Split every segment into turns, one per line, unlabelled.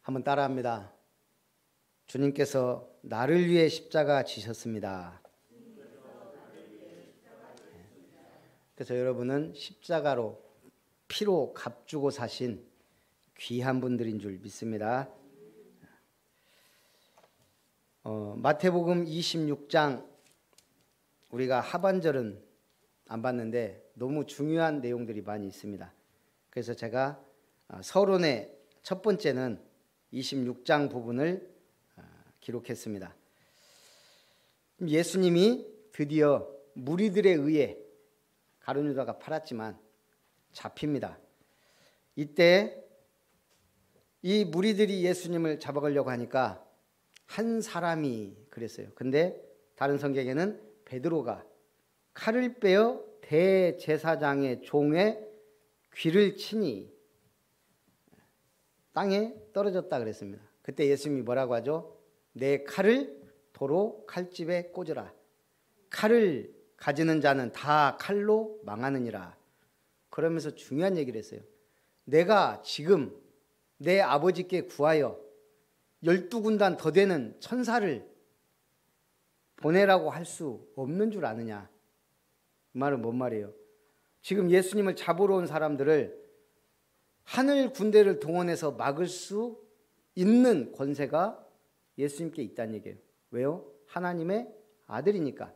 한번 따라합니다. 주님께서 나를 위해 십자가 지셨습니다. 그래서 여러분은 십자가로 피로 값주고 사신 귀한 분들인 줄 믿습니다. 마태복음 26장 우리가 하반절은 안 봤는데 너무 중요한 내용들이 많이 있습니다. 그래서 제가 서론의 첫 번째는 26장 부분을 기록했습니다. 예수님이 드디어 무리들에 의해 가룟 유다가 팔았지만 잡힙니다. 이때 이 무리들이 예수님을 잡아가려고 하니까 한 사람이 그랬어요. 근데 다른 성경에는 베드로가 칼을 빼어 대제사장의 종의 귀를 치니 땅에 떨어졌다 그랬습니다. 그때 예수님이 뭐라고 하죠? 내 칼을 도로 칼집에 꽂으라. 칼을 가지는 자는 다 칼로 망하느니라. 그러면서 중요한 얘기를 했어요. 내가 지금 내 아버지께 구하여 12군단 더 되는 천사를 보내라고 할 수 없는 줄 아느냐. 이 말은 뭔 말이에요? 지금 예수님을 잡으러 온 사람들을 하늘 군대를 동원해서 막을 수 있는 권세가 예수님께 있다는 얘기예요. 왜요? 하나님의 아들이니까.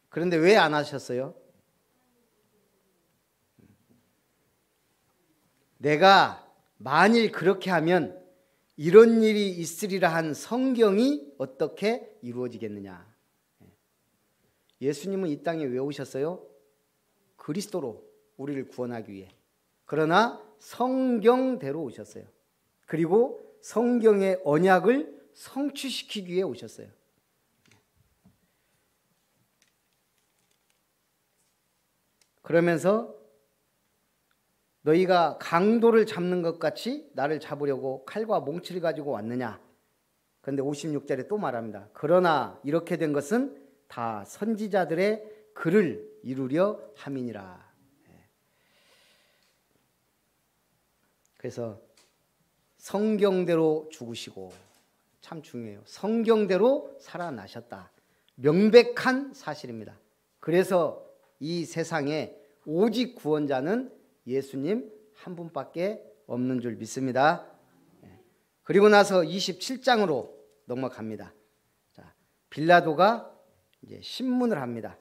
그런데 왜 안 하셨어요? 내가 만일 그렇게 하면 이런 일이 있으리라 한 성경이 어떻게 이루어지겠느냐. 예수님은 이 땅에 왜 오셨어요? 그리스도로 우리를 구원하기 위해. 그러나 성경대로 오셨어요. 그리고 성경의 언약을 성취시키기 위해 오셨어요. 그러면서 너희가 강도를 잡는 것 같이 나를 잡으려고 칼과 몽치를 가지고 왔느냐. 그런데 56절에 또 말합니다. 그러나 이렇게 된 것은 다 선지자들의 글을 이루려 함이니라. 그래서 성경대로 죽으시고, 참 중요해요. 성경대로 살아나셨다. 명백한 사실입니다. 그래서 이 세상에 오직 구원자는 예수님 한 분밖에 없는 줄 믿습니다. 그리고 나서 27장으로 넘어갑니다. 자, 빌라도가 이제 신문을 합니다.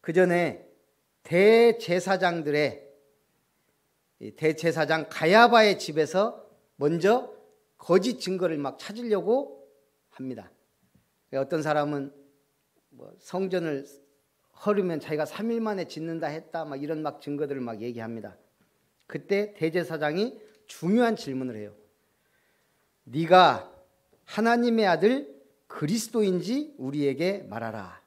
그 전에 대제사장 가야바의 집에서 먼저 거짓 증거를 막 찾으려고 합니다. 어떤 사람은 성전을 헐으면 자기가 3일 만에 짓는다 했다, 막 이런 막 증거들을 막 얘기합니다. 그때 대제사장이 중요한 질문을 해요. 네가 하나님의 아들 그리스도인지 우리에게 말하라.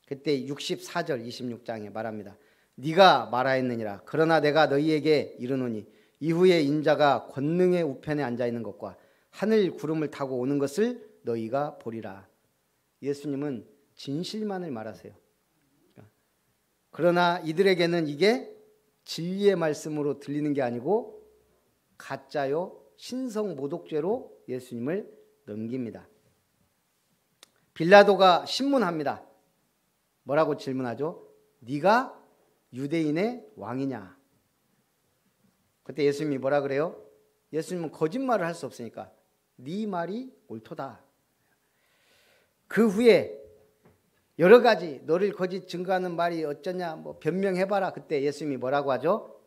그때 64절 26장에 말합니다. 네가 말하였느니라. 그러나 내가 너희에게 이르노니 이후에 인자가 권능의 우편에 앉아 있는 것과 하늘 구름을 타고 오는 것을 너희가 보리라. 예수님은 진실만을 말하세요. 그러나 이들에게는 이게 진리의 말씀으로 들리는 게 아니고 가짜요 신성 모독죄로 예수님을 넘깁니다. 빌라도가 신문합니다. 뭐라고 질문하죠? 네가 유대인의 왕이냐? 그때 예수님이 뭐라 그래요? 예수님은 거짓말을 할 수 없으니까 네 말이 옳도다. 그 후에 여러 가지 너를 거짓 증거하는 말이 어쩌냐 뭐 변명해봐라. 그때 예수님이 뭐라고 하죠?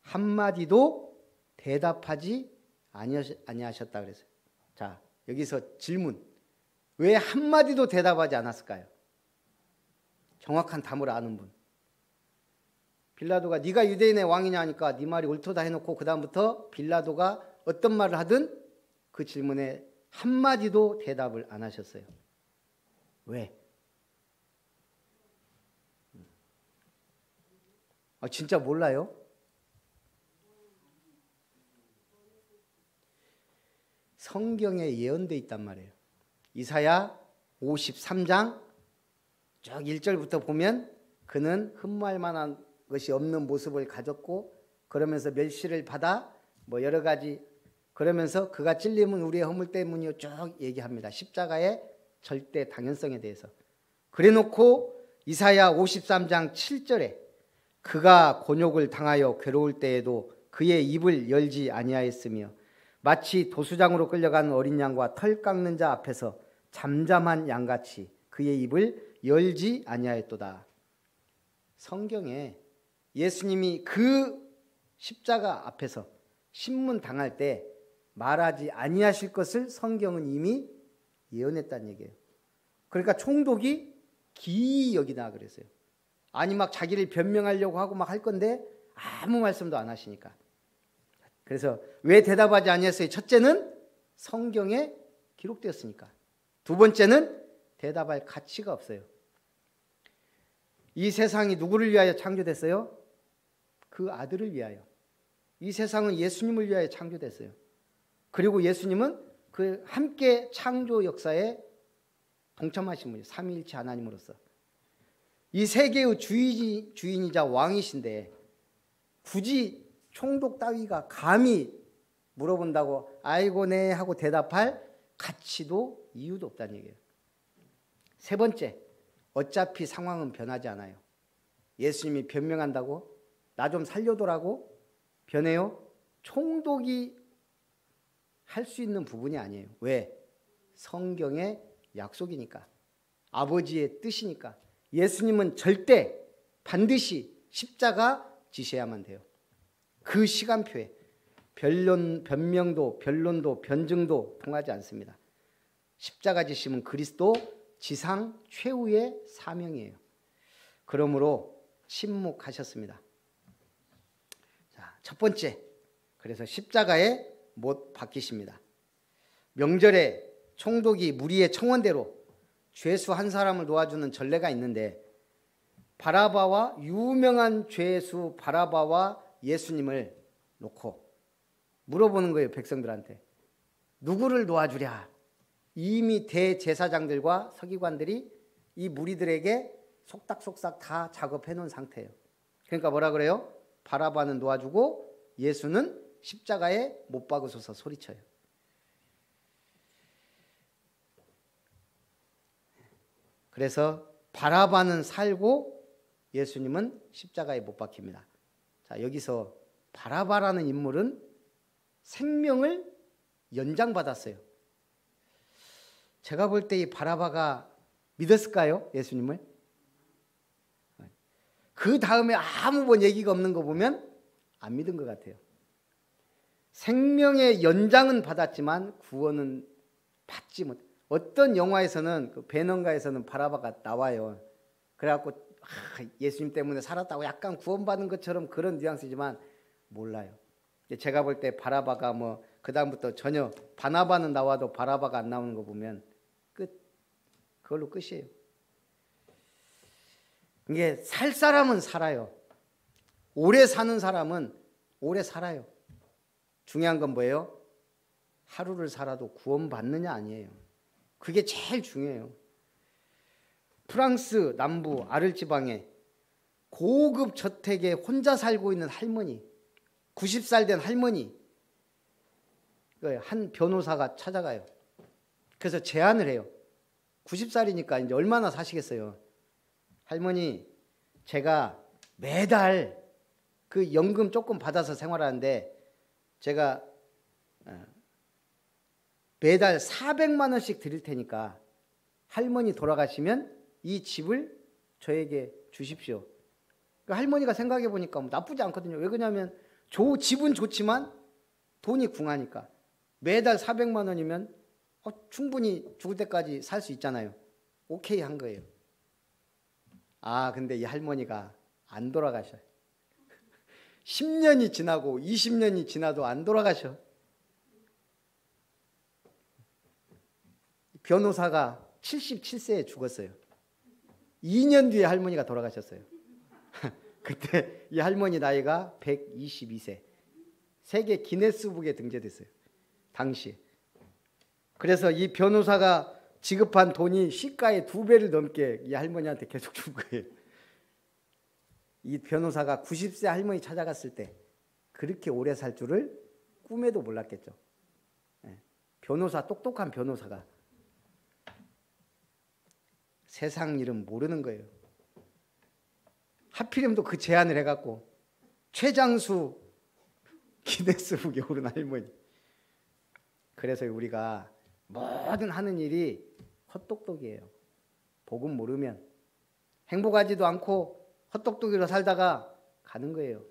한마디도 대답하지 아니하셨다 그랬어요. 자, 여기서 질문. 왜 한마디도 대답하지 않았을까요? 정확한 답을 아는 분. 빌라도가 네가 유대인의 왕이냐 하니까 네 말이 옳도다 해놓고 그 다음부터 빌라도가 어떤 말을 하든 그 질문에 한마디도 대답을 안 하셨어요. 왜? 진짜 몰라요? 성경에 예언되어 있단 말이에요. 이사야 53장 쭉 1절부터 보면 그는 흠모할 만한 것이 없는 모습을 가졌고 그러면서 멸시를 받아 뭐 여러 가지 그러면서 그가 찔림은 우리의 허물 때문이요 쭉 얘기합니다. 십자가의 절대 당연성에 대해서. 그래놓고 이사야 53장 7절에 그가 곤욕을 당하여 괴로울 때에도 그의 입을 열지 아니하였으며 마치 도수장으로 끌려간 어린 양과 털 깎는 자 앞에서 잠잠한 양같이 그의 입을 열지 아니하였도다. 성경에 예수님이 그 십자가 앞에서 신문 당할 때 말하지 아니하실 것을 성경은 이미 예언했다는 얘기예요. 그러니까 총독이 기이 여기다 그랬어요. 아니 막 자기를 변명하려고 하고 막 할 건데 아무 말씀도 안 하시니까. 그래서 왜 대답하지 아니했어요? 첫째는 성경에 기록되었으니까. 두 번째는 대답할 가치가 없어요. 이 세상이 누구를 위하여 창조됐어요? 그 아들을 위하여. 이 세상은 예수님을 위하여 창조됐어요. 그리고 예수님은 그 함께 창조 역사에 동참하신 분이에요. 삼위일체 하나님으로서. 이 세계의 주인이자 왕이신데 굳이 총독 따위가 감히 물어본다고 아이고 네 하고 대답할 가치도 이유도 없다는 얘기예요. 세 번째, 어차피 상황은 변하지 않아요. 예수님이 변명한다고 나 좀 살려도라고 변해요? 총독이 할 수 있는 부분이 아니에요. 왜? 성경의 약속이니까. 아버지의 뜻이니까. 예수님은 절대 반드시 십자가 지셔야만 돼요. 그 시간표에 변명도 변론도 변증도 통하지 않습니다. 십자가 지심은 그리스도 지상 최후의 사명이에요. 그러므로 침묵하셨습니다. 자, 첫 번째, 그래서 십자가에 못 박히십니다. 명절에 총독이 무리의 청원대로 죄수 한 사람을 놓아주는 전례가 있는데 바라바와 유명한 죄수 바라바와 예수님을 놓고 물어보는 거예요. 백성들한테. 누구를 놓아주랴? 이미 대제사장들과 서기관들이 이 무리들에게 속닥속닥 다 작업해 놓은 상태예요. 그러니까 뭐라 그래요? 바라바는 놓아주고 예수는 십자가에 못 박으소서 소리쳐요. 그래서 바라바는 살고 예수님은 십자가에 못 박힙니다. 자, 여기서 바라바라는 인물은 생명을 연장받았어요. 제가 볼 때 이 바라바가 믿었을까요? 예수님을? 그 다음에 아무 뭐 얘기가 없는 거 보면 안 믿은 것 같아요. 생명의 연장은 받았지만 구원은 받지 못. 어떤 영화에서는 그 배넌가에서는 바라바가 나와요. 그래갖고 예수님 때문에 살았다고 약간 구원받은 것처럼 그런 뉘앙스지만 몰라요. 제가 볼 때 바라바가 뭐 그 다음부터 전혀 바나바는 나와도 바라바가 안 나오는 거 보면 끝. 그걸로 끝이에요. 이게 살 사람은 살아요. 오래 사는 사람은 오래 살아요. 중요한 건 뭐예요? 하루를 살아도 구원받느냐 아니에요. 그게 제일 중요해요. 프랑스 남부 아를 지방에 고급 저택에 혼자 살고 있는 할머니, 90살 된 할머니, 한 변호사가 찾아가요. 그래서 제안을 해요. 90살이니까 이제 얼마나 사시겠어요? 할머니, 제가 매달 그 연금 조금 받아서 생활하는데 제가 매달 400만 원씩 드릴 테니까 할머니 돌아가시면 이 집을 저에게 주십시오. 그 할머니가 생각해 보니까 뭐 나쁘지 않거든요. 왜 그러냐면 집은 좋지만 돈이 궁하니까 매달 400만 원이면 충분히 죽을 때까지 살 수 있잖아요. 오케이 한 거예요. 아, 근데 이 할머니가 안 돌아가셔요. 10년이 지나고 20년이 지나도 안 돌아가셔. 변호사가 77세에 죽었어요. 2년 뒤에 할머니가 돌아가셨어요. 그때 이 할머니 나이가 122세. 세계 기네스북에 등재됐어요. 당시. 그래서 이 변호사가 지급한 돈이 시가의 2배를 넘게 이 할머니한테 계속 준 거예요. 이 변호사가 90세 할머니 찾아갔을 때 그렇게 오래 살 줄을 꿈에도 몰랐겠죠. 변호사, 똑똑한 변호사가 세상 일은 모르는 거예요. 하필이면 또 그 제안을 해갖고 최장수 기네스북에 오른 할머니. 그래서 우리가 모든 하는 일이 헛똑똑이에요. 복음 모르면 행복하지도 않고 헛똑똑이로 살다가 가는 거예요.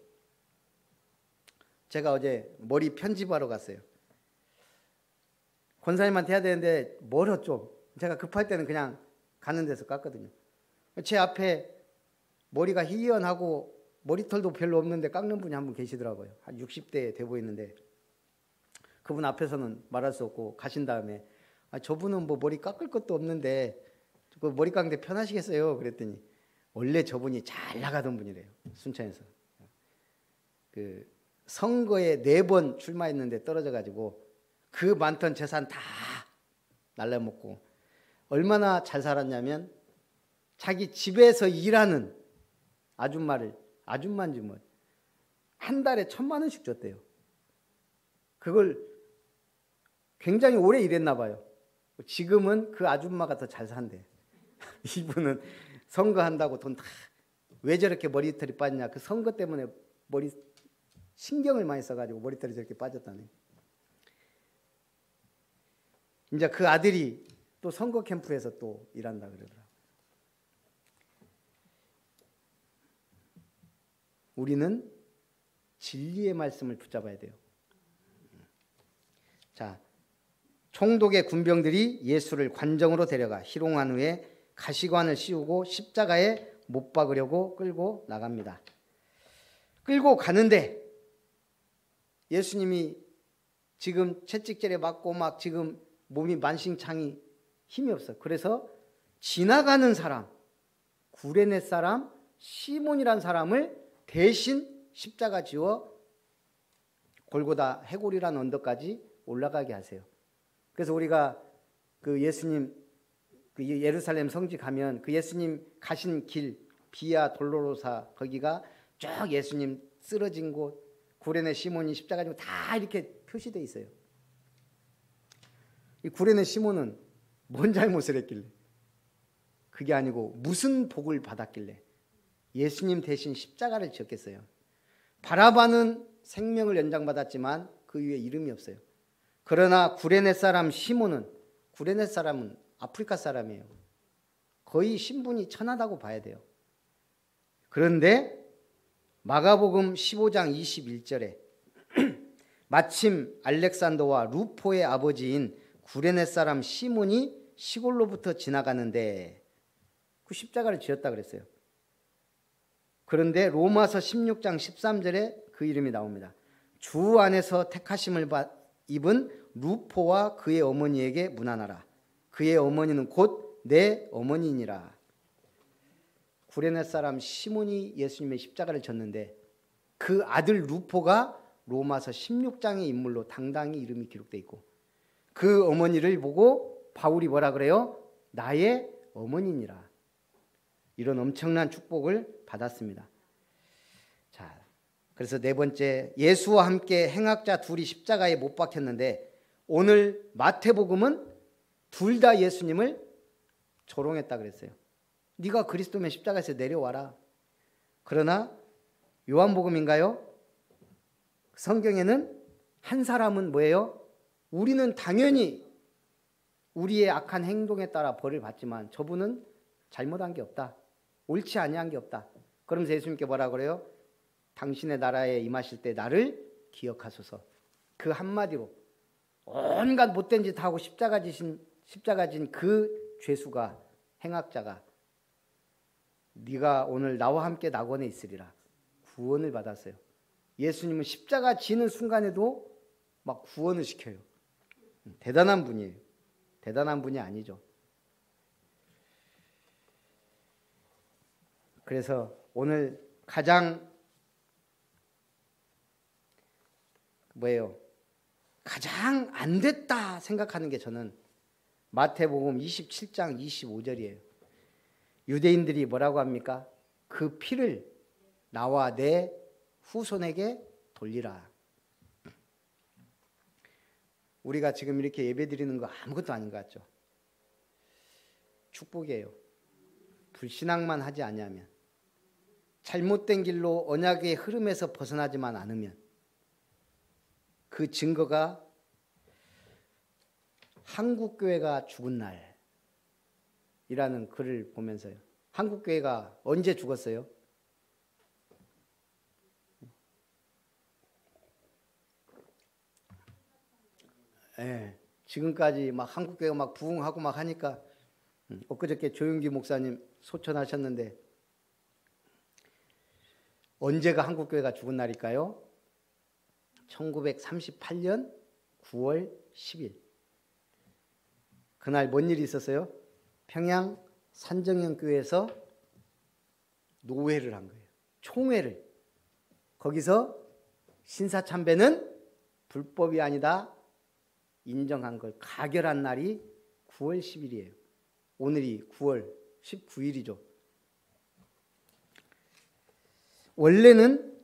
제가 어제 머리 편집하러 갔어요. 권사님한테 해야 되는데 멀어 좀. 제가 급할 때는 그냥 가는 데서 깎거든요. 제 앞에 머리가 희연하고 머리털도 별로 없는데 깎는 분이 한 분 계시더라고요. 한 60대 돼 보이는데 그분 앞에서는 말할 수 없고 가신 다음에 저분은 뭐 머리 깎을 것도 없는데 그 머리 깎는데 편하시겠어요? 그랬더니 원래 저분이 잘 나가던 분이래요. 순천에서. 그 선거에 4번 출마했는데 떨어져가지고 그 많던 재산 다 날려먹고 얼마나 잘 살았냐면 자기 집에서 일하는 아줌마인지 뭐 한 달에 1,000만 원씩 줬대요. 그걸 굉장히 오래 일했나 봐요. 지금은 그 아줌마가 더 잘 산대. 이분은 선거한다고 돈 다 왜 저렇게 머리털이 빠지냐. 그 선거 때문에 머리 신경을 많이 써가지고 머리털이 저렇게 빠졌다네. 이제 그 아들이 또 선거 캠프에서 또 일한다 그러더라고요. 우리는 진리의 말씀을 붙잡아야 돼요. 자, 총독의 군병들이 예수를 관정으로 데려가 희롱한 후에 가시관을 씌우고 십자가에 못 박으려고 끌고 나갑니다. 끌고 가는데 예수님이 지금 채찍질에 맞고 막 지금 몸이 만신창이 힘이 없어. 그래서 지나가는 사람, 구레네 사람 시몬이란 사람을 대신 십자가 지어 골고다 해골이란 언덕까지 올라가게 하세요. 그래서 우리가 그 예수님 그 예루살렘 성지 가면 그 예수님 가신 길 비아 돌로로사 거기가 쭉 예수님 쓰러진 곳 구레네 시몬이 십자가 지고 다 이렇게 표시되어 있어요. 이 구레네 시몬은 뭔 잘못을 했길래? 그게 아니고 무슨 복을 받았길래 예수님 대신 십자가를 지었겠어요? 바라바는 생명을 연장받았지만 그 위에 이름이 없어요. 그러나 구레네 사람 시몬은 구레네 사람은 아프리카 사람이에요. 거의 신분이 천하다고 봐야 돼요. 그런데 마가복음 15장 21절에 마침 알렉산더와 루포의 아버지인 구레네 사람 시몬이 시골로부터 지나가는데 그 십자가를 지었다 그랬어요. 그런데 로마서 16장 13절에 그 이름이 나옵니다. 주 안에서 택하심을 입은 루포와 그의 어머니에게 문안하라. 그의 어머니는 곧 내 어머니니라. 구레네 사람 시몬이 예수님의 십자가를 졌는데 그 아들 루포가 로마서 16장의 인물로 당당히 이름이 기록되어 있고 그 어머니를 보고 바울이 뭐라 그래요? 나의 어머니니라. 이런 엄청난 축복을 받았습니다. 자, 그래서 네 번째, 예수와 함께 행악자 둘이 십자가에 못 박혔는데 오늘 마태복음은 둘 다 예수님을 조롱했다 그랬어요. 네가 그리스도면 십자가에서 내려와라. 그러나 요한복음인가요? 성경에는 한 사람은 뭐예요? 우리는 당연히 우리의 악한 행동에 따라 벌을 받지만 저분은 잘못한 게 없다. 옳지 아니한 게 없다. 그러면서 예수님께 뭐라 그래요? 당신의 나라에 임하실 때 나를 기억하소서. 그 한마디로 온갖 못된 짓 하고 십자가 진 그 죄수가 행악자가 네가 오늘 나와 함께 낙원에 있으리라. 구원을 받았어요. 예수님은 십자가 지는 순간에도 막 구원을 시켜요. 대단한 분이에요. 대단한 분이 아니죠. 그래서 오늘 가장 가장 안 됐다 생각하는 게 저는 마태복음 27장 25절이에요. 유대인들이 뭐라고 합니까? 그 피를 나와 내 후손에게 돌리라. 우리가 지금 이렇게 예배드리는 거 아무것도 아닌 것 같죠? 축복이에요. 불신앙만 하지 아니하면, 잘못된 길로 언약의 흐름에서 벗어나지만 않으면, 그 증거가 한국교회가 죽은 날이라는 글을 보면서요. 한국교회가 언제 죽었어요? 예, 지금까지 막 한국교회가 막 부흥하고 막 하니까 엊그저께 조용기 목사님 소천하셨는데 언제가 한국교회가 죽은 날일까요? 1938년 9월 10일. 그날 뭔 일이 있었어요? 평양 산정형교회에서 노회를 한 거예요. 총회를. 거기서 신사참배는 불법이 아니다 인정한 걸 가결한 날이 9월 10일이에요. 오늘이 9월 19일이죠. 원래는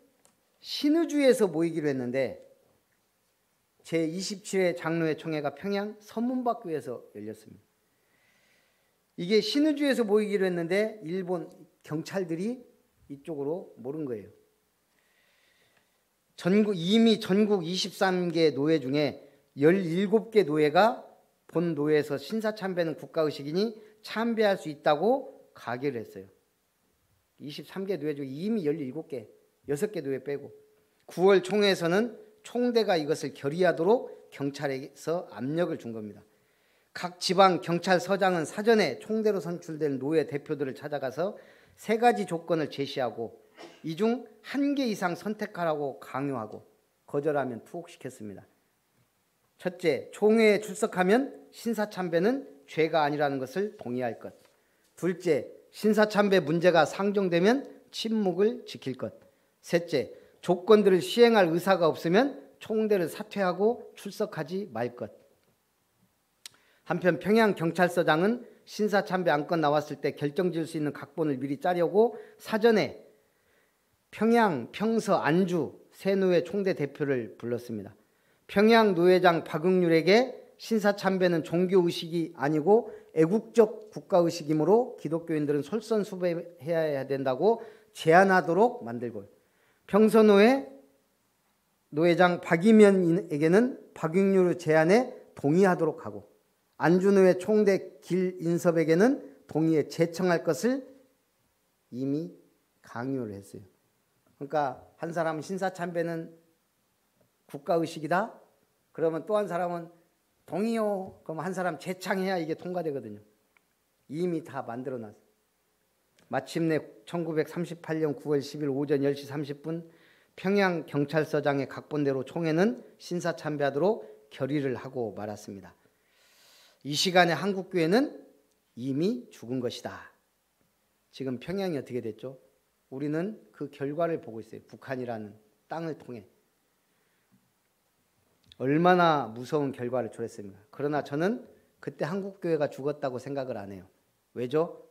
신의주에서 모이기로 했는데 제27회 장로회 총회가 평양 선문박교에서 열렸습니다. 이게 신의주에서 모이기로 했는데 일본 경찰들이 이쪽으로 모른 거예요. 이미 전국 23개 노회 중에 17개 노회가 본 노회에서 신사참배는 국가의식이니 참배할 수 있다고 가결을 했어요. 23개 노회 중에 이미 17개, 6개 노회 빼고 9월 총회에서는 총대가 이것을 결의하도록 경찰에서 압력을 준 겁니다. 각 지방 경찰서장은 사전에 총대로 선출된 노회 대표들을 찾아가서 3가지 조건을 제시하고 이 중 1개 이상 선택하라고 강요하고 거절하면 투옥시켰습니다. 첫째, 총회에 출석하면 신사참배는 죄가 아니라는 것을 동의할 것. 둘째, 신사참배 문제가 상정되면 침묵을 지킬 것. 셋째, 조건들을 시행할 의사가 없으면 총대를 사퇴하고 출석하지 말 것. 한편 평양경찰서장은 신사참배 안건 나왔을 때 결정지을 수 있는 각본을 미리 짜려고 사전에 평양, 평서, 안주 세 노회 총대 대표를 불렀습니다. 평양 노회장 박응률에게 신사참배는 종교의식이 아니고 애국적 국가의식이므로 기독교인들은 솔선수범해야 된다고 제안하도록 만들고, 평서노회 노회장 박이면에게는 박응률의 제안에 동의하도록 하고, 안주노회 총대 길인섭에게는 동의에 제청할 것을 이미 강요를 했어요. 그러니까 한 사람은 신사참배는 국가의식이다? 그러면 또 한 사람은 동의요. 그럼 한 사람 제창해야 이게 통과되거든요. 이미 다 만들어놨어요. 마침내 1938년 9월 10일 오전 10시 30분 평양경찰서장의 각본대로 총회는 신사참배하도록 결의를 하고 말았습니다. 이 시간에 한국교회는 이미 죽은 것이다. 지금 평양이 어떻게 됐죠? 우리는 그 결과를 보고 있어요. 북한이라는 땅을 통해. 얼마나 무서운 결과를 초래했습니까? 그러나 저는 그때 한국교회가 죽었다고 생각을 안 해요. 왜죠?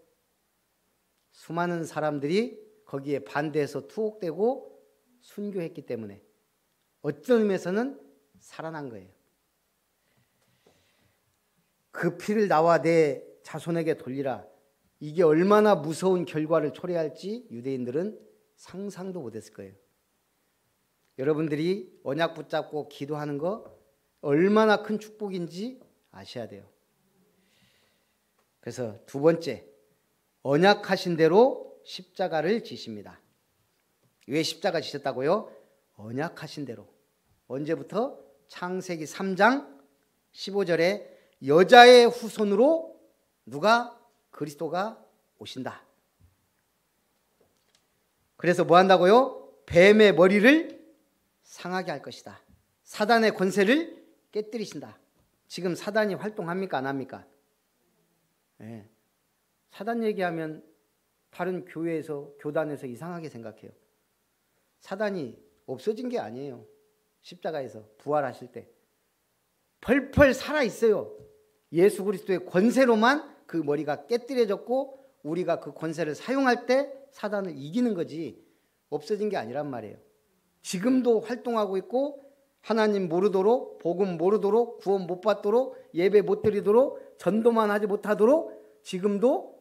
수많은 사람들이 거기에 반대해서 투옥되고 순교했기 때문에 어떤 의미에서는 살아난 거예요. 그 피를 나와 내 자손에게 돌리라. 이게 얼마나 무서운 결과를 초래할지 유대인들은 상상도 못했을 거예요. 여러분들이 언약 붙잡고 기도하는 거 얼마나 큰 축복인지 아셔야 돼요. 그래서 두 번째, 언약하신 대로 십자가를 지십니다. 왜 십자가 지셨다고요? 언약하신 대로. 언제부터? 창세기 3장 15절에 여자의 후손으로 누가? 그리스도가 오신다. 그래서 뭐 한다고요? 뱀의 머리를 상하게 할 것이다. 사단의 권세를 깨뜨리신다. 지금 사단이 활동합니까? 안 합니까? 네. 사단 얘기하면 다른 교회에서, 교단에서 이상하게 생각해요. 사단이 없어진 게 아니에요. 십자가에서 부활하실 때 펄펄 살아있어요. 예수 그리스도의 권세로만 그 머리가 깨뜨려졌고 우리가 그 권세를 사용할 때 사단을 이기는 거지 없어진 게 아니란 말이에요. 지금도 활동하고 있고 하나님 모르도록, 복음 모르도록, 구원 못 받도록, 예배 못 드리도록, 전도만 하지 못하도록 지금도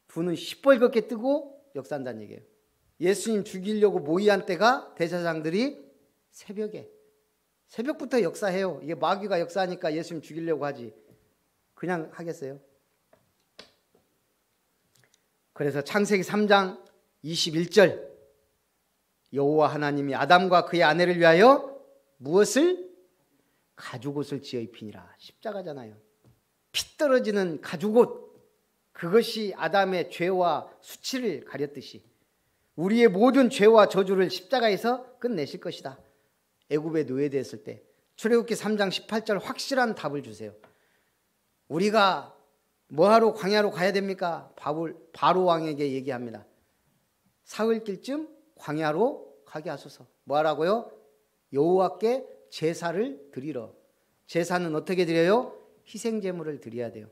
두 눈 시뻘겋게 뜨고 역사한다는 얘기예요. 예수님 죽이려고 모의한 때가 대제사장들이 새벽부터 역사해요. 이게 마귀가 역사하니까 예수님 죽이려고 하지. 그냥 하겠어요? 그래서 창세기 3장 21절, 여호와 하나님이 아담과 그의 아내를 위하여 무엇을? 가죽옷을 지어 입히니라. 십자가잖아요. 피 떨어지는 가죽옷, 그것이 아담의 죄와 수치를 가렸듯이 우리의 모든 죄와 저주를 십자가에서 끝내실 것이다. 애굽에 노예되었을 때 출애굽기 3장 18절 확실한 답을 주세요. 우리가 뭐하러 광야로 가야 됩니까? 바로 왕에게 얘기합니다. 사흘길쯤 광야로 가게 하소서. 뭐하라고요? 여호와께 제사를 드리러. 제사는 어떻게 드려요? 희생제물을 드려야 돼요.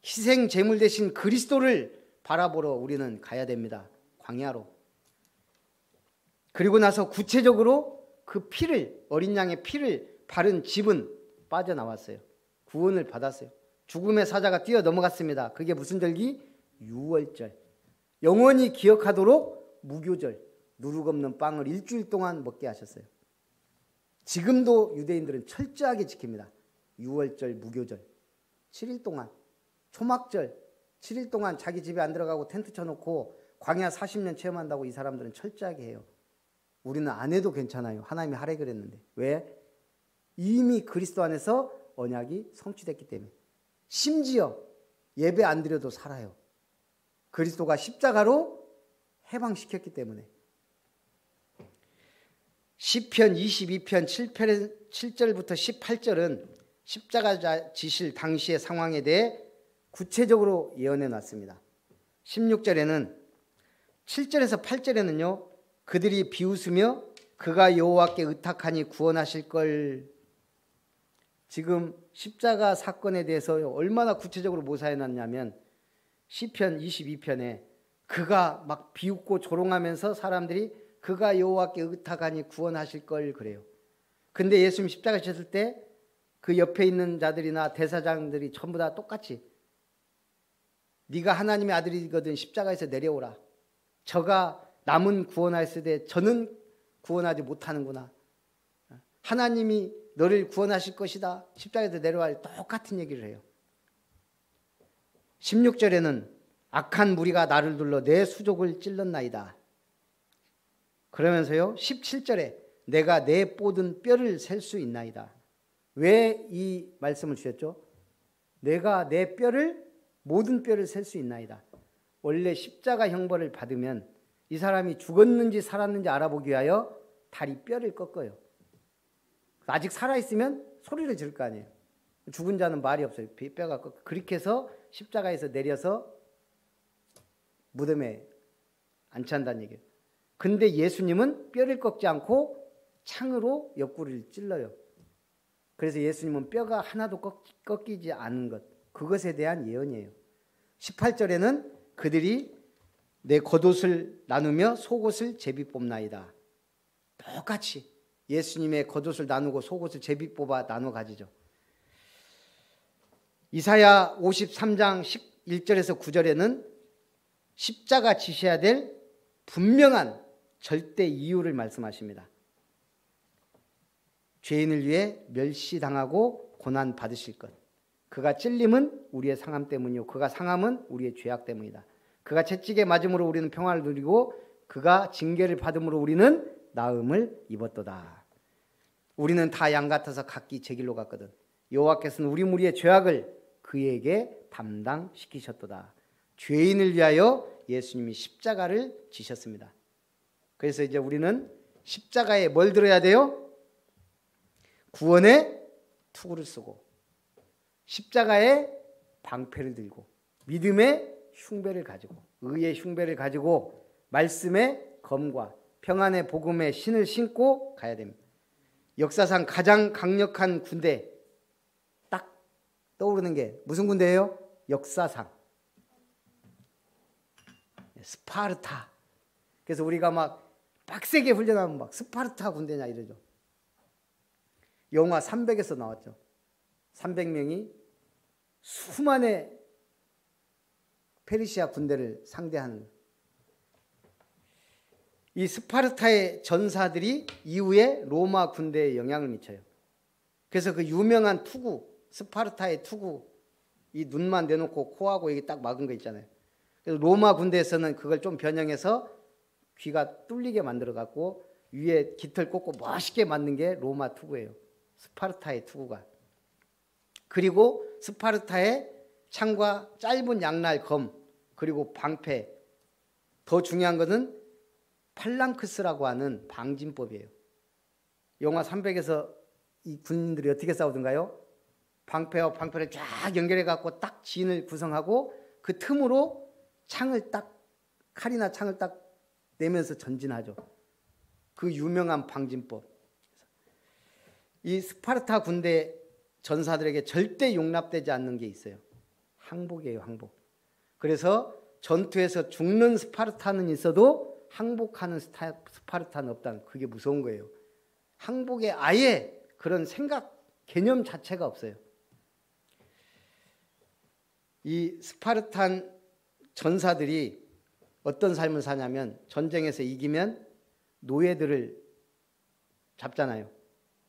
희생제물 대신 그리스도를 바라보러 우리는 가야 됩니다. 광야로. 그리고 나서 구체적으로 그 피를, 어린 양의 피를 바른 집은 빠져나왔어요. 구원을 받았어요. 죽음의 사자가 뛰어 넘어갔습니다. 그게 무슨 절기? 유월절. 영원히 기억하도록 무교절, 누룩 없는 빵을 일주일 동안 먹게 하셨어요. 지금도 유대인들은 철저하게 지킵니다. 유월절, 무교절 7일 동안, 초막절 7일 동안 자기 집에 안 들어가고 텐트 쳐놓고 광야 40년 체험한다고 이 사람들은 철저하게 해요. 우리는 안 해도 괜찮아요. 하나님이 하래 그랬는데. 왜? 이미 그리스도 안에서 언약이 성취됐기 때문에. 심지어 예배 안 드려도 살아요. 그리스도가 십자가로 해방시켰기 때문에. 시편 22편 7절부터 18절은 십자가 지실 당시의 상황에 대해 구체적으로 예언해 놨습니다. 16절에는 7절에서 8절에는요. 그들이 비웃으며 그가 여호와께 의탁하니 구원하실 걸. 지금 십자가 사건에 대해서 얼마나 구체적으로 모사해 놨냐면 시편 22편에 그가 막 비웃고 조롱하면서 사람들이 그가 여호와께 의탁하니 구원하실 걸 그래요. 근데 예수님 십자가 지셨을 때 그 옆에 있는 자들이나 대사장들이 전부 다 똑같이 네가 하나님의 아들이거든 십자가에서 내려오라. 저가 남은 구원하였으되 저는 구원하지 못하는구나. 하나님이 너를 구원하실 것이다. 십자가에서 내려와. 똑같은 얘기를 해요. 16절에는 악한 무리가 나를 둘러 내 수족을 찔렀나이다. 그러면서요 17절에 내가 내 뻗은 뼈를 셀 수 있나이다. 왜 이 말씀을 주셨죠? 내가 내 뼈를, 모든 뼈를 셀 수 있나이다. 원래 십자가 형벌을 받으면 이 사람이 죽었는지 살았는지 알아보기 위하여 다리 뼈를 꺾어요. 아직 살아있으면 소리를 지를 거 아니에요. 죽은 자는 말이 없어요. 뼈가 꺾어. 그렇게 해서 십자가에서 내려서 무덤에 안치한다는 얘기예요. 근데 예수님은 뼈를 꺾지 않고 창으로 옆구리를 찔러요. 그래서 예수님은 뼈가 하나도 꺾이지 않은 것, 그것에 대한 예언이에요. 18절에는 그들이 내 겉옷을 나누며 속옷을 제비 뽑나이다. 똑같이 예수님의 겉옷을 나누고 속옷을 제비 뽑아 나눠 가지죠. 이사야 53장 1절에서 9절에는 십자가 지셔야 될 분명한 절대 이유를 말씀하십니다. 죄인을 위해 멸시당하고 고난 받으실 것. 그가 찔림은 우리의 상함 때문이요 그가 상함은 우리의 죄악 때문이다. 그가 채찍에 맞음으로 우리는 평화를 누리고 그가 징계를 받음으로 우리는 나음을 입었도다. 우리는 다 양 같아서 각기 제 길로 갔거든. 여호와께서는 우리 무리의 죄악을 그에게 담당시키셨도다. 죄인을 위하여 예수님이 십자가를 지셨습니다. 그래서 이제 우리는 십자가에 뭘 들어야 돼요? 구원의 투구를 쓰고 십자가에 방패를 들고 믿음의 흉배를 가지고 의의 흉배를 가지고 말씀의 검과 평안의 복음의 신을 신고 가야 됩니다. 역사상 가장 강력한 군대 딱 떠오르는 게 무슨 군대예요? 역사상 스파르타. 그래서 우리가 막 빡세게 훈련하면 막 스파르타 군대냐 이러죠. 영화 300에서 나왔죠. 300명이 수많은 페르시아 군대를 상대하는 거예요. 이 스파르타의 전사들이 이후에 로마 군대에 영향을 미쳐요. 그래서 그 유명한 투구, 스파르타의 투구, 이 눈만 내놓고 코하고 여기 딱 막은 거 있잖아요. 그래서 로마 군대에서는 그걸 좀 변형해서 귀가 뚫리게 만들어 갖고 위에 깃털 꽂고 멋있게 만든 게 로마 투구예요. 스파르타의 투구가. 그리고 스파르타의 창과 짧은 양날 검, 그리고 방패, 더 중요한 것은 팔랑크스라고 하는 방진법이에요. 영화 300에서 이 군인들이 어떻게 싸우던가요? 방패와 방패를 쫙 연결해 갖고 딱 진을 구성하고 그 틈으로 창을 딱, 칼이나 창을 딱 내면서 전진하죠. 그 유명한 방진법. 이 스파르타 군대 전사들에게 절대 용납되지 않는 게 있어요. 항복이에요, 항복. 그래서 전투에서 죽는 스파르타는 있어도 항복하는 스파르타는 없다는, 그게 무서운 거예요. 항복에 아예 그런 생각, 개념 자체가 없어요. 이 스파르탄 전사들이 어떤 삶을 사냐면, 전쟁에서 이기면 노예들을 잡잖아요.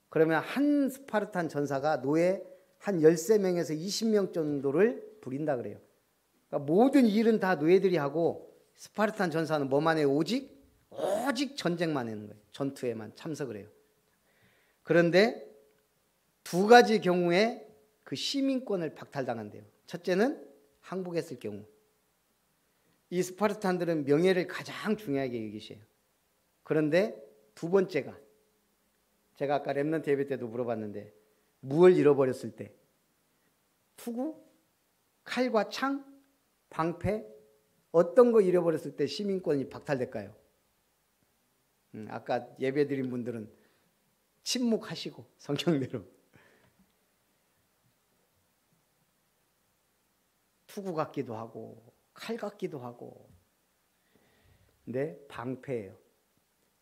그러면 한 스파르탄 전사가 노예 한 13명에서 20명 정도를 부린다 그래요. 그러니까 모든 일은 다 노예들이 하고 스파르탄 전사는 뭐만 해요? 오직 전쟁만 하는 거예요. 전투에만 참석을 해요. 그런데 두 가지 경우에 그 시민권을 박탈당한대요. 첫째는 항복했을 경우. 이 스파르탄들은 명예를 가장 중요하게 여기셔요. 그런데 두 번째가, 제가 아까 렘넌트 예배 때도 물어봤는데, 무엇을 잃어버렸을 때? 투구, 칼과 창, 방패, 어떤 거 잃어버렸을 때 시민권이 박탈될까요? 아까 예배 드린 분들은 침묵하시고 성경대로. 투구 같기도 하고 칼 같기도 하고. 근데 방패예요.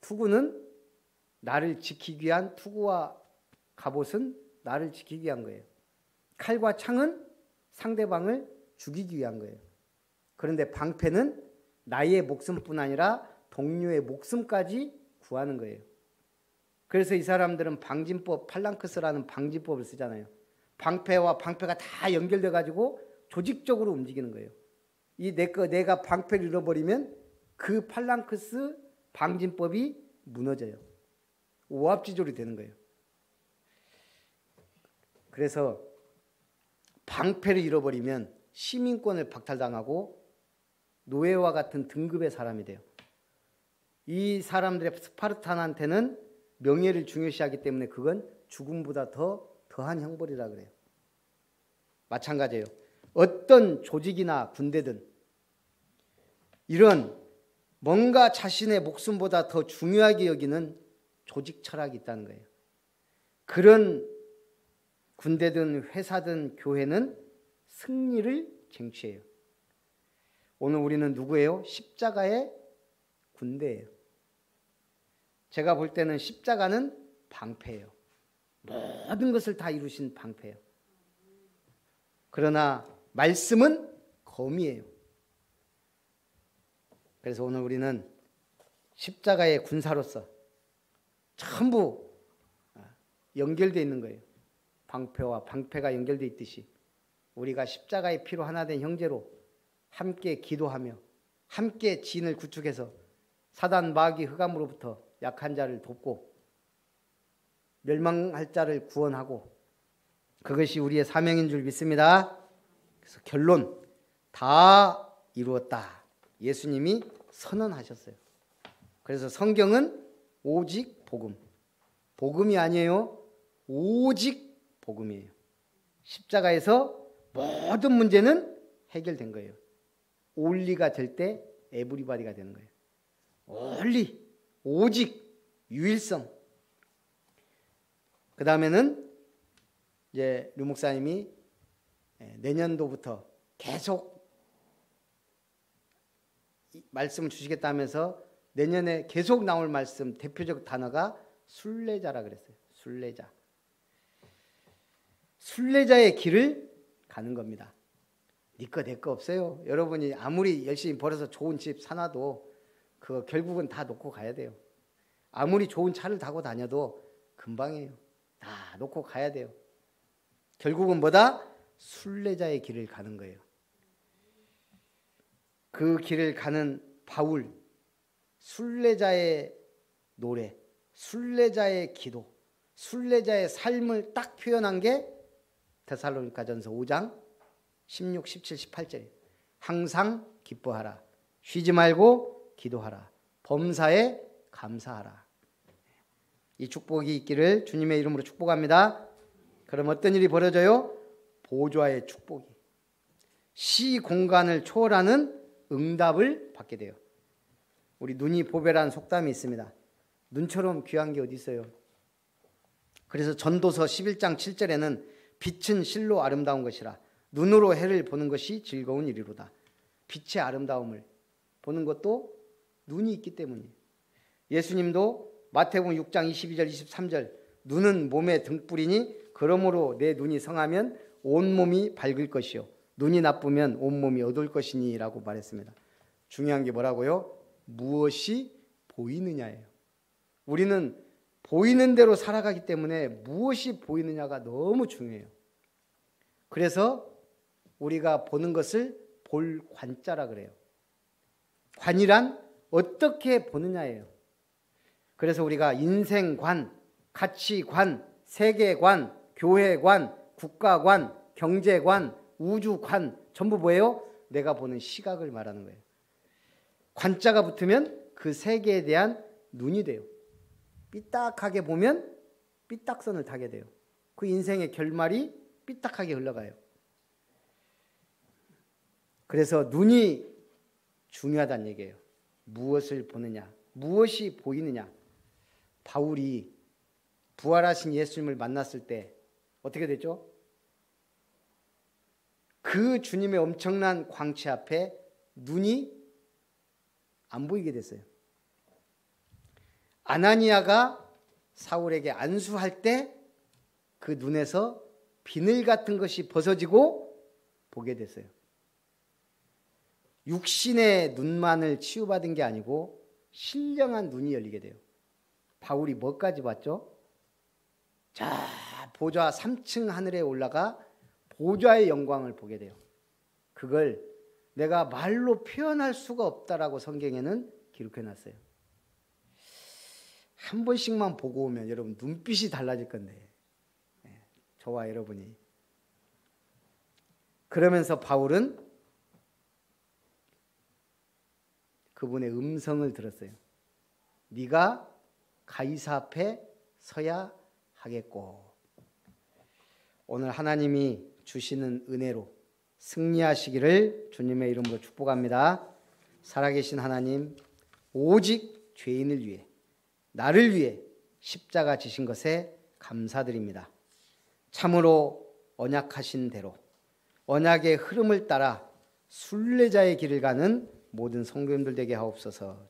투구는 나를 지키기 위한, 투구와 갑옷은 나를 지키기 위한 거예요. 칼과 창은 상대방을 죽이기 위한 거예요. 그런데 방패는 나의 목숨뿐 아니라 동료의 목숨까지 구하는 거예요. 그래서 이 사람들은 방진법, 팔랑크스라는 방진법을 쓰잖아요. 방패와 방패가 다 연결돼 가지고 조직적으로 움직이는 거예요. 내가 방패를 잃어버리면 그 팔랑크스 방진법이 무너져요. 오합지졸이 되는 거예요. 그래서 방패를 잃어버리면 시민권을 박탈당하고 노예와 같은 등급의 사람이 돼요. 이 사람들의 스파르탄한테는 명예를 중요시하기 때문에 그건 죽음보다 더한 형벌이라 그래요. 마찬가지예요. 어떤 조직이나 군대든 이런 뭔가 자신의 목숨보다 더 중요하게 여기는 조직 철학이 있다는 거예요. 그런 군대든 회사든 교회는 승리를 쟁취해요. 오늘 우리는 누구예요? 십자가의 군대예요. 제가 볼 때는 십자가는 방패예요. 모든 것을 다 이루신 방패예요. 그러나 말씀은 검이에요. 그래서 오늘 우리는 십자가의 군사로서 전부 연결되어 있는 거예요. 방패와 방패가 연결되어 있듯이 우리가 십자가의 피로 하나 된 형제로 함께 기도하며 함께 진을 구축해서 사단 마귀 흑암으로부터 약한 자를 돕고 멸망할 자를 구원하고, 그것이 우리의 사명인 줄 믿습니다. 그래서 결론, 다 이루었다. 예수님이 선언하셨어요. 그래서 성경은 오직 복음. 복음이 아니에요. 오직 복음이에요. 십자가에서 모든 문제는 해결된 거예요. 올리가 될 때 에브리바디가 되는 거예요. 올리, 오직, 유일성. 그 다음에는 이제 류 목사님이 내년도부터 계속 말씀을 주시겠다 하면서 내년에 계속 나올 말씀 대표적 단어가 순례자라 그랬어요. 순례자. 순례자의 길을 가는 겁니다. 니꺼 내꺼 없어요. 여러분이 아무리 열심히 벌어서 좋은 집 사놔도 그거 결국은 다 놓고 가야 돼요. 아무리 좋은 차를 타고 다녀도 금방이에요. 다 놓고 가야 돼요. 결국은 뭐다? 순례자의 길을 가는 거예요. 그 길을 가는 바울, 순례자의 노래, 순례자의 기도, 순례자의 삶을 딱 표현한 게 데살로니가전서 5장 16, 17, 18절이에요. 항상 기뻐하라. 쉬지 말고 기도하라. 범사에 감사하라. 이 축복이 있기를 주님의 이름으로 축복합니다. 그럼 어떤 일이 벌어져요? 보좌의 축복이. 시 공간을 초월하는 응답을 받게 돼요. 우리 눈이 보배라는 속담이 있습니다. 눈처럼 귀한 게 어디 있어요? 그래서 전도서 11장 7절에는 빛은 실로 아름다운 것이라 눈으로 해를 보는 것이 즐거운 일이로다. 빛의 아름다움을 보는 것도 눈이 있기 때문이에요. 예수님도 마태복음 6장 22절 23절 눈은 몸의 등불이니 그러므로 내 눈이 성하면 온몸이 밝을 것이요 눈이 나쁘면 온몸이 어두울 것이니 라고 말했습니다. 중요한 게 뭐라고요? 무엇이 보이느냐예요. 우리는 보이는 대로 살아가기 때문에 무엇이 보이느냐가 너무 중요해요. 그래서 우리가 보는 것을 볼 관자라 그래요. 관이란 어떻게 보느냐예요. 그래서 우리가 인생관, 가치관, 세계관, 교회관, 국가관, 경제관, 우주관 전부 뭐예요? 내가 보는 시각을 말하는 거예요. 관자가 붙으면 그 세계에 대한 눈이 돼요. 삐딱하게 보면 삐딱선을 타게 돼요. 그 인생의 결말이 삐딱하게 흘러가요. 그래서 눈이 중요하다는 얘기예요. 무엇을 보느냐, 무엇이 보이느냐. 바울이 부활하신 예수님을 만났을 때 어떻게 됐죠? 그 주님의 엄청난 광채 앞에 눈이 안 보이게 됐어요. 아나니아가 사울에게 안수할 때 그 눈에서 비늘 같은 것이 벗어지고 보게 됐어요. 육신의 눈만을 치유받은 게 아니고 신령한 눈이 열리게 돼요. 바울이 뭐까지 봤죠? 자, 보좌 3층 하늘에 올라가 보좌의 영광을 보게 돼요. 그걸 내가 말로 표현할 수가 없다라고 성경에는 기록해 놨어요. 한 번씩만 보고 오면 여러분 눈빛이 달라질 건데, 저와 여러분이. 그러면서 바울은 그분의 음성을 들었어요. 네가 가이사 앞에 서야 하겠고. 오늘 하나님이 주시는 은혜로 승리하시기를 주님의 이름으로 축복합니다. 살아계신 하나님, 오직 죄인을 위해, 나를 위해 십자가 지신 것에 감사드립니다. 참으로 언약하신 대로 언약의 흐름을 따라 순례자의 길을 가는 모든 성도님들 되게 하옵소서.